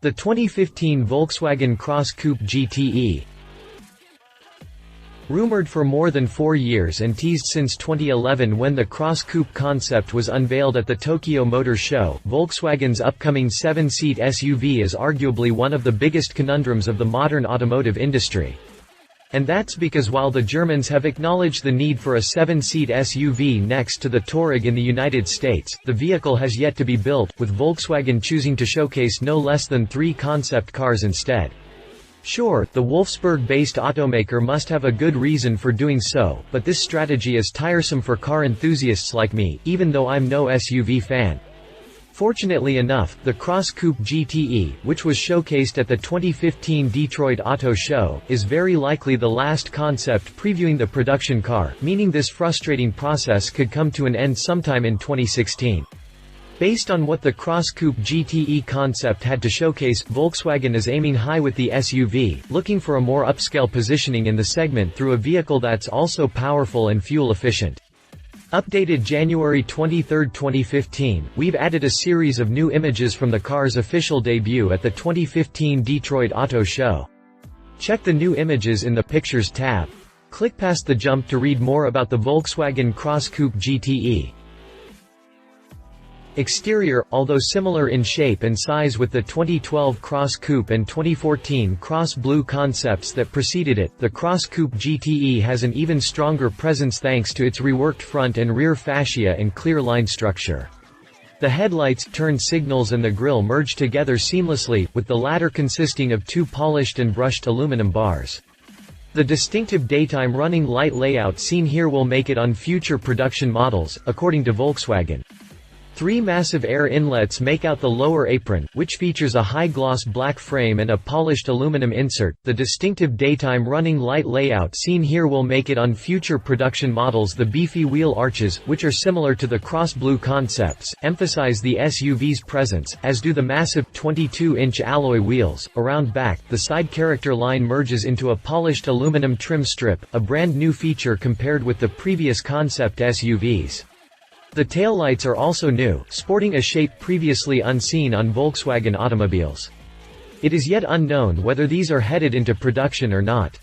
The 2015 Volkswagen Cross Coupe GTE. Rumored for more than 4 years and teased since 2011 when the Cross Coupe concept was unveiled at the Tokyo Motor Show, Volkswagen's upcoming 7-seat SUV is arguably one of the biggest conundrums of the modern automotive industry. And that's because while the Germans have acknowledged the need for a 7-seat SUV next to the Touareg in the United States, the vehicle has yet to be built, with Volkswagen choosing to showcase no less than 3 concept cars instead. Sure, the Wolfsburg-based automaker must have a good reason for doing so, but this strategy is tiresome for car enthusiasts like me, even though I'm no SUV fan. Fortunately enough, the Cross Coupe GTE, which was showcased at the 2015 Detroit Auto Show, is very likely the last concept previewing the production car, meaning this frustrating process could come to an end sometime in 2016. Based on what the Cross Coupe GTE concept had to showcase, Volkswagen is aiming high with the SUV, looking for a more upscale positioning in the segment through a vehicle that's also powerful and fuel efficient. Updated January 23, 2015, we've added a series of new images from the car's official debut at the 2015 Detroit Auto Show. Check the new images in the Pictures tab. Click past the jump to read more about the Volkswagen Cross Coupe GTE. Exterior. Although similar in shape and size with the 2012 Cross Coupe and 2014 Cross Blue concepts that preceded it, the Cross Coupe GTE has an even stronger presence thanks to its reworked front and rear fascia and clear line structure. The headlights, turn signals and the grille merge together seamlessly, with the latter consisting of 2 polished and brushed aluminum bars. The distinctive daytime running light layout seen here will make it on future production models, according to Volkswagen. 3 massive air inlets make out the lower apron, which features a high-gloss black frame and a polished aluminum insert. The distinctive daytime running light layout seen here will make it on future production models. The beefy wheel arches, which are similar to the Cross Blue concepts, emphasize the SUV's presence, as do the massive 22-inch alloy wheels. Around back, the side character line merges into a polished aluminum trim strip, a brand new feature compared with the previous concept SUVs. The taillights are also new, sporting a shape previously unseen on Volkswagen automobiles. It is yet unknown whether these are headed into production or not.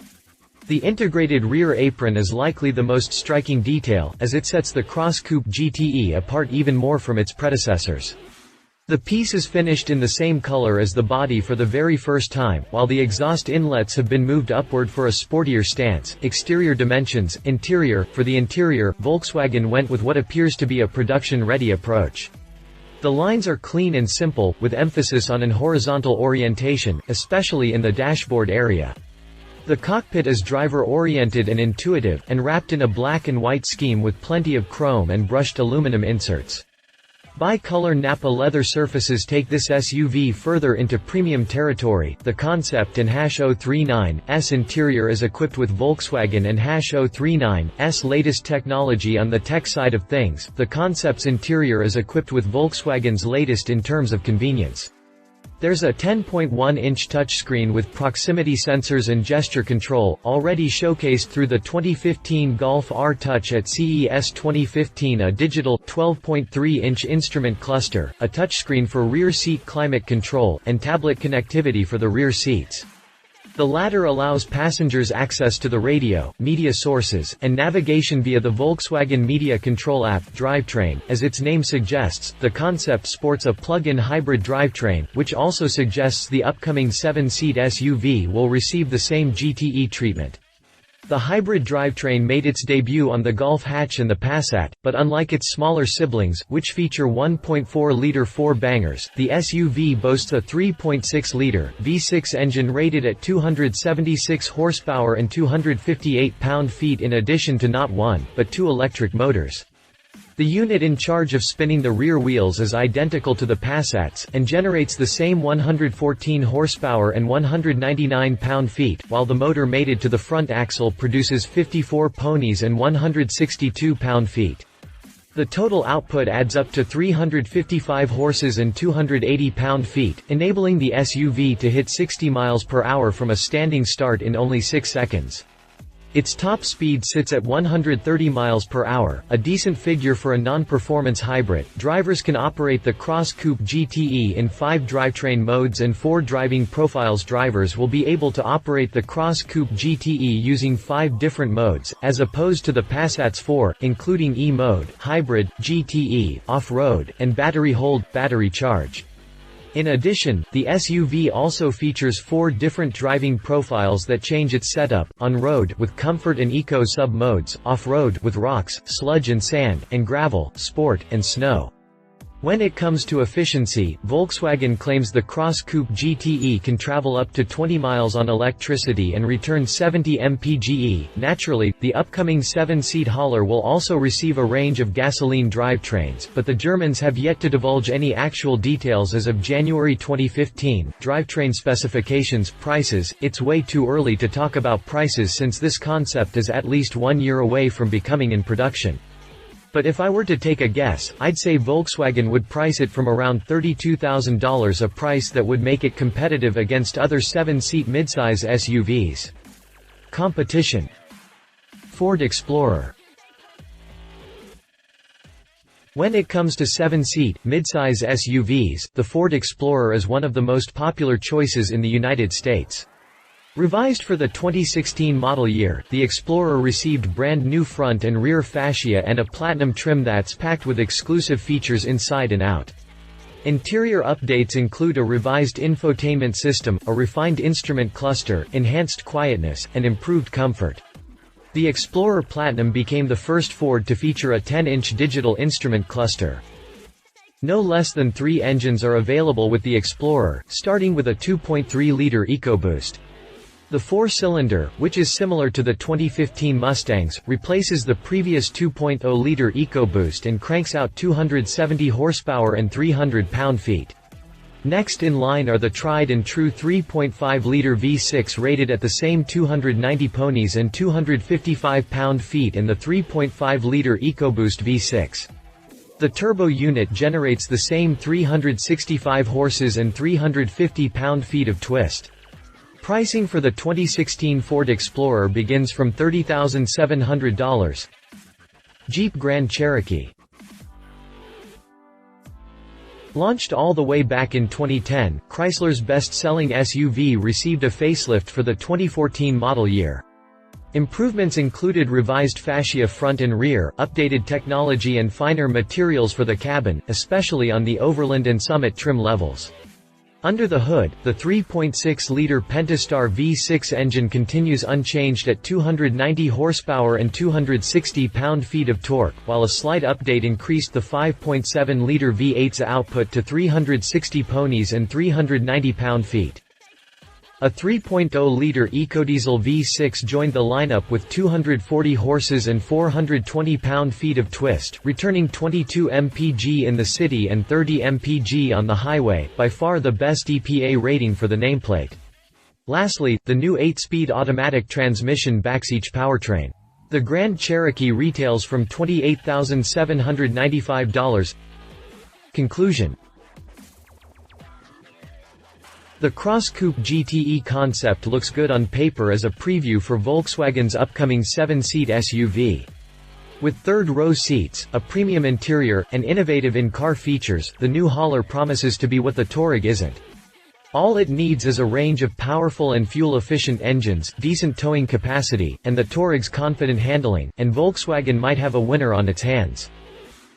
The integrated rear apron is likely the most striking detail, as it sets the Cross Coupe GTE apart even more from its predecessors. The piece is finished in the same color as the body for the very first time, while the exhaust inlets have been moved upward for a sportier stance. Exterior dimensions. Interior. For the interior, Volkswagen went with what appears to be a production-ready approach. The lines are clean and simple, with emphasis on an horizontal orientation, especially in the dashboard area. The cockpit is driver-oriented and intuitive, and wrapped in a black and white scheme with plenty of chrome and brushed aluminum inserts. Bi-color Nappa leather surfaces take this SUV further into premium territory. The Concept and '039's interior is equipped with Volkswagen and '039's latest technology. On the tech side of things, the Concept's interior is equipped with Volkswagen's latest in terms of convenience. There's a 10.1-inch touchscreen with proximity sensors and gesture control, already showcased through the 2015 Golf R Touch at CES 2015, a digital 12.3-inch instrument cluster, a touchscreen for rear seat climate control, and tablet connectivity for the rear seats. The latter allows passengers access to the radio, media sources, and navigation via the Volkswagen Media Control app. Drivetrain. As its name suggests, the Concept sports a plug-in hybrid drivetrain, which also suggests the upcoming 7-seat SUV will receive the same GTE treatment. The hybrid drivetrain made its debut on the Golf hatch and the Passat, but unlike its smaller siblings, which feature 1.4-liter 4-bangers, the SUV boasts a 3.6-liter V6 engine rated at 276 horsepower and 258 pound-feet in addition to not 1, but 2 electric motors. The unit in charge of spinning the rear wheels is identical to the Passat's, and generates the same 114 horsepower and 199 pound-feet, while the motor mated to the front axle produces 54 ponies and 162 pound-feet. The total output adds up to 355 horses and 280 pound-feet, enabling the SUV to hit 60 miles per hour from a standing start in only 6 seconds. Its top speed sits at 130 miles per hour, a decent figure for a non-performance hybrid. Drivers can operate the Cross Coupe GTE in 5 drivetrain modes and 4 driving profiles. Drivers will be able to operate the Cross Coupe GTE using 5 different modes, as opposed to the Passat's 4, including E-mode, hybrid, GTE, off-road, and battery hold, battery charge. In addition, the SUV also features 4 different driving profiles that change its setup: on-road with comfort and eco sub-modes, off-road with rocks, sludge and sand, and gravel, sport, and snow. When it comes to efficiency, Volkswagen claims the Cross Coupe GTE can travel up to 20 miles on electricity and return 70 mpge. Naturally, the upcoming 7-seat hauler will also receive a range of gasoline drivetrains, but the Germans have yet to divulge any actual details as of January 2015. Drivetrain specifications, prices. It's way too early to talk about prices since this concept is at least 1 year away from becoming in production. But if I were to take a guess, I'd say Volkswagen would price it from around $32,000, a price that would make it competitive against other 7-seat midsize SUVs. Competition. Ford Explorer. When it comes to 7-seat, midsize SUVs, the Ford Explorer is one of the most popular choices in the United States. Revised for the 2016 model year, the Explorer received brand new front and rear fascia and a platinum trim that's packed with exclusive features inside and out. Interior updates include a revised infotainment system, a refined instrument cluster, enhanced quietness, and improved comfort. The Explorer Platinum became the first Ford to feature a 10-inch digital instrument cluster. No less than 3 engines are available with the Explorer, starting with a 2.3-liter EcoBoost. The 4-cylinder, which is similar to the 2015 Mustangs, replaces the previous 2.0-liter EcoBoost and cranks out 270 horsepower and 300 pound-feet. Next in line are the tried-and-true 3.5-liter V6 rated at the same 290 ponies and 255 pound-feet and the 3.5-liter EcoBoost V6. The turbo unit generates the same 365 horses and 350 pound-feet of twist. Pricing for the 2016 Ford Explorer begins from $30,700. Jeep Grand Cherokee. Launched all the way back in 2010, Chrysler's best-selling SUV received a facelift for the 2014 model year. Improvements included revised fascia front and rear, updated technology and finer materials for the cabin, especially on the Overland and Summit trim levels. Under the hood, the 3.6-liter Pentastar V6 engine continues unchanged at 290 horsepower and 260 pound-feet of torque, while a slight update increased the 5.7-liter V8's output to 360 ponies and 390 pound-feet. A 3.0-liter EcoDiesel V6 joined the lineup with 240 horses and 420 pound-feet of twist, returning 22 mpg in the city and 30 mpg on the highway, by far the best EPA rating for the nameplate. Lastly, the new 8-speed automatic transmission backs each powertrain. The Grand Cherokee retails from $28,795. Conclusion. The Cross Coupe GTE Concept looks good on paper as a preview for Volkswagen's upcoming 7-seat SUV. With third-row seats, a premium interior, and innovative in-car features, the new hauler promises to be what the Touareg isn't. All it needs is a range of powerful and fuel-efficient engines, decent towing capacity, and the Touareg's confident handling, and Volkswagen might have a winner on its hands.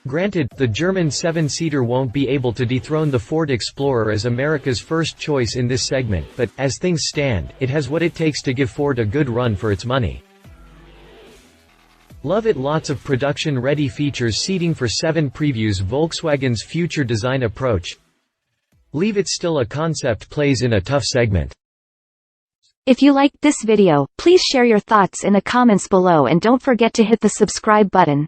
Granted, the German 7-seater won't be able to dethrone the Ford Explorer as America's first choice in this segment, but, as things stand, it has what it takes to give Ford a good run for its money. Love it. Lots of production-ready features. Seating for 7 previews Volkswagen's future design approach. Leave it still a concept plays in a tough segment. If you liked this video, please share your thoughts in the comments below and don't forget to hit the subscribe button.